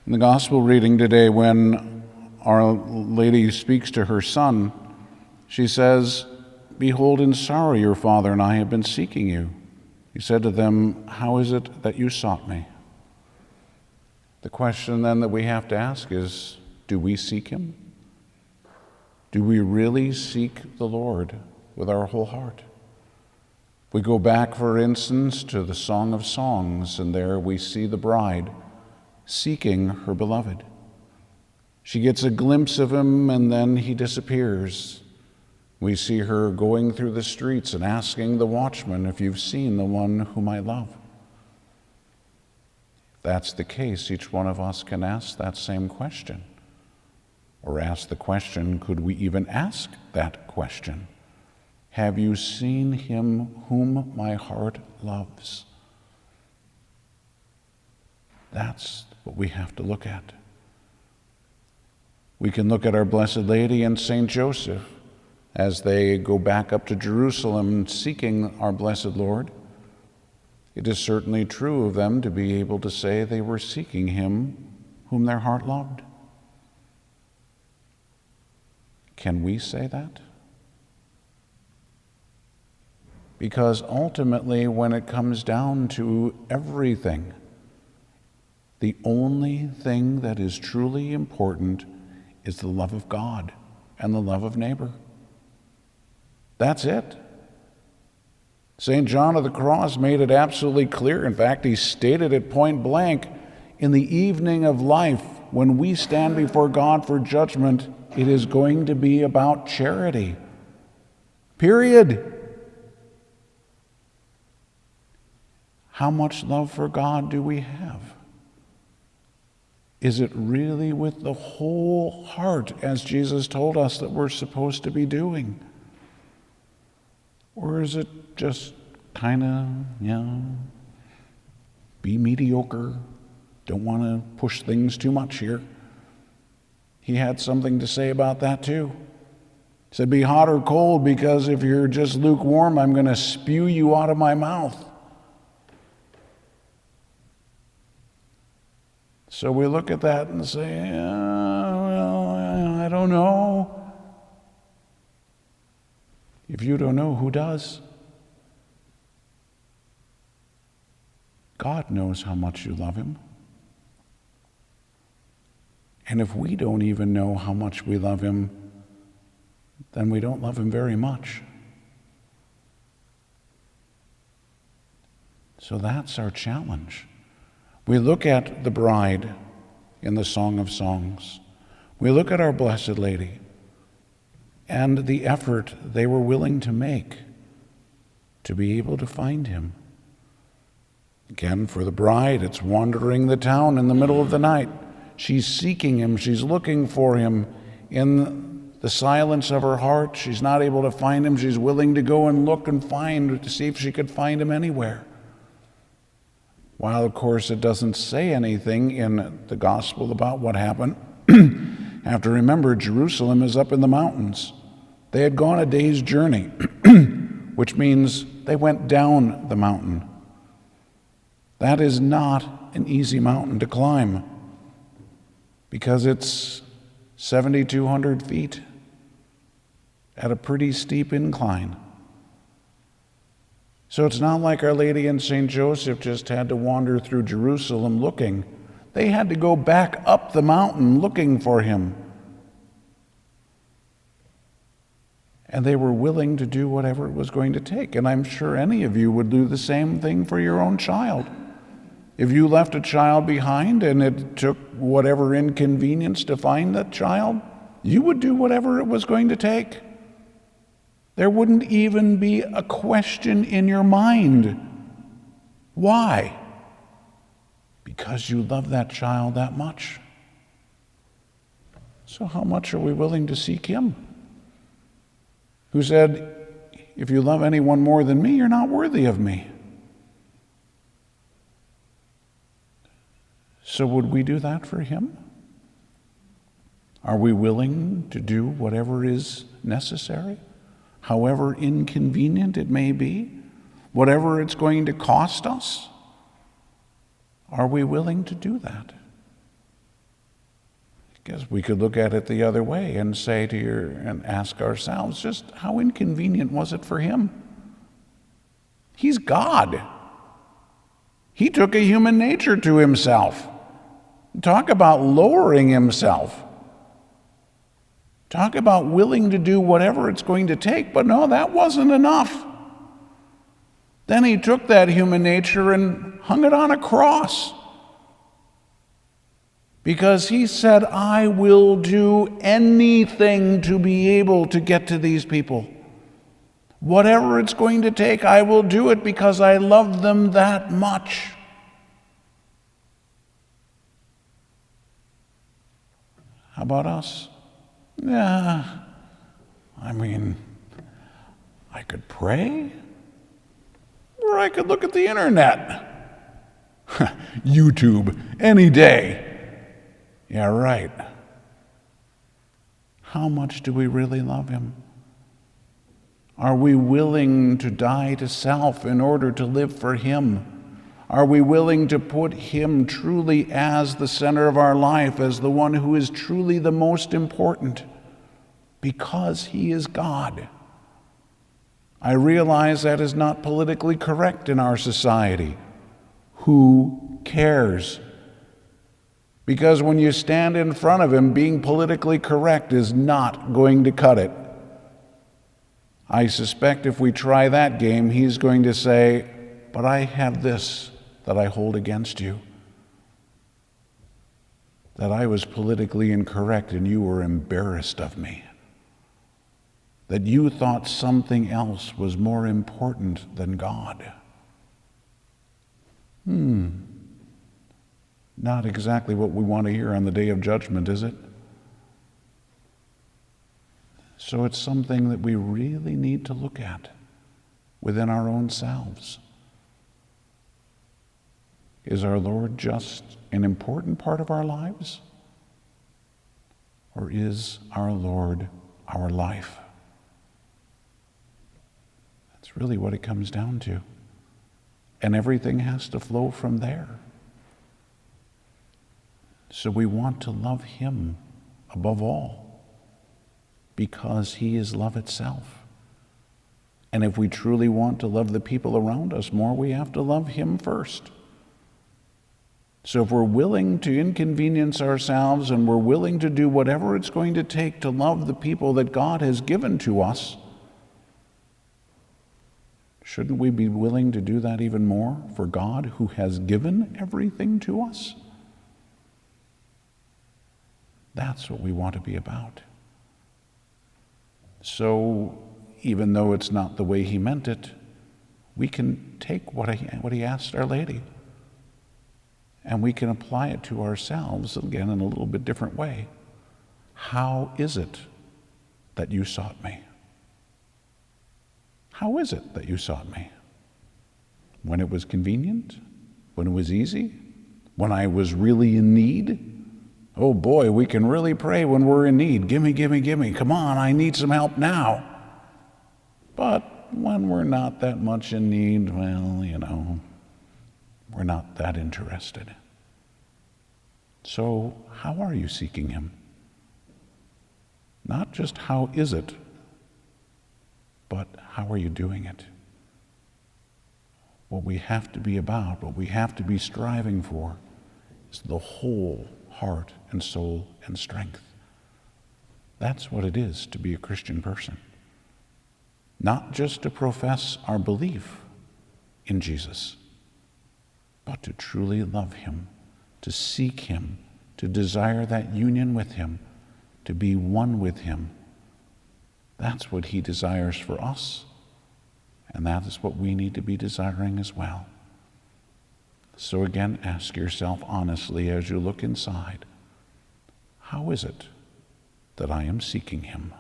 In the gospel reading today, when Our Lady speaks to her son, she says, "Behold, in sorrow your father and I have been seeking you." He said to them, "How is it that you sought me?" The question then that we have to ask is, do we seek him? Do we really seek the Lord with our whole heart? We go back, for instance, to the Song of Songs, and there we see the bride seeking her beloved. She gets a glimpse of him, and then he disappears. We see her going through the streets and asking the watchman, "If you've seen the one whom I love." If that's the case, each one of us can ask that same question. Or ask the question, could we even ask that question? Have you seen him whom my heart loves? That's what we have to look at. We can look at our Blessed Lady and Saint Joseph as they go back up to Jerusalem seeking our blessed Lord. It is certainly true of them to be able to say they were seeking him whom their heart loved. Can we say that? Because ultimately, when it comes down to everything, the only thing that is truly important is the love of God and the love of neighbor. That's it. St. John of the Cross made it absolutely clear. In fact, he stated it point blank, in the evening of life, when we stand before God for judgment, it is going to be about charity. Period. How much love for God do we have? Is it really with the whole heart, as Jesus told us that we're supposed to be doing? Or is it just kind of, be mediocre, don't want to push things too much here? He had something to say about that too. He said, "Be hot or cold, because if you're just lukewarm, I'm going to spew you out of my mouth." So we look at that and say, I don't know. If you don't know, who does? God knows how much you love him. And if we don't even know how much we love him, then we don't love him very much. So that's our challenge. We look at the bride in the Song of Songs. We look at our Blessed Lady and the effort they were willing to make to be able to find him. Again, for the bride, it's wandering the town in the middle of the night. She's seeking him. She's looking for him in the silence of her heart. She's not able to find him. She's willing to go and look and find to see if she could find him anywhere. While, of course, it doesn't say anything in the gospel about what happened. Have to remember, Jerusalem is up in the mountains. They had gone a day's journey, which means they went down the mountain. That is not an easy mountain to climb, because it's 7,200 feet at a pretty steep incline. So it's not like Our Lady and St. Joseph just had to wander through Jerusalem looking. They had to go back up the mountain looking for him. And they were willing to do whatever it was going to take. And I'm sure any of you would do the same thing for your own child. If you left a child behind and it took whatever inconvenience to find that child, you would do whatever it was going to take. There wouldn't even be a question in your mind. Why? Because you love that child that much. So how much are we willing to seek him? Who said, "If you love anyone more than me, you're not worthy of me." So would we do that for him? Are we willing to do whatever is necessary? However inconvenient it may be, whatever it's going to cost us, are we willing to do that? guess we could look at it the other way and and ask ourselves, just how inconvenient was it for him? He's God. He took a human nature to himself. Talk about lowering himself. Talk about willing to do whatever it's going to take. But no, that wasn't enough. Then he took that human nature and hung it on a cross. Because he said, I will do anything to be able to get to these people. Whatever it's going to take, I will do it because I love them that much. How about us? Yeah, I could pray, or I could look at the internet. YouTube, any day. Yeah, right. How much do we really love him? Are we willing to die to self in order to live for him? Are we willing to put him truly as the center of our life, as the one who is truly the most important? Because he is God. I realize that is not politically correct in our society. Who cares? Because when you stand in front of him, being politically correct is not going to cut it. I suspect if we try that game, he's going to say, but I have this that I hold against you. That I was politically incorrect and you were embarrassed of me. That you thought something else was more important than God. Not exactly what we want to hear on the day of judgment, is it? So it's something that we really need to look at within our own selves. Is our Lord just an important part of our lives? Or is our Lord our life? That's really what it comes down to. And everything has to flow from there. So we want to love him above all, because he is love itself. And if we truly want to love the people around us more, we have to love him first. So if we're willing to inconvenience ourselves and we're willing to do whatever it's going to take to love the people that God has given to us, shouldn't we be willing to do that even more for God who has given everything to us? That's what we want to be about. So even though it's not the way he meant it, we can take what he asked Our Lady, and we can apply it to ourselves, again, in a little bit different way. How is it that you sought me? How is it that you sought me? When it was convenient? When it was easy? When I was really in need? Oh boy, we can really pray when we're in need. Gimme, gimme, gimme. Come on, I need some help now. But when we're not that much in need, well, we're not that interested. So how are you seeking him? Not just how is it, but how are you doing it? What we have to be about, what we have to be striving for, is the whole heart and soul and strength. That's what it is to be a Christian person. Not just to profess our belief in Jesus, but to truly love him, to seek him, to desire that union with him, to be one with him. That's what he desires for us, and that is what we need to be desiring as well. So again, ask yourself honestly as you look inside, how is it that I am seeking him?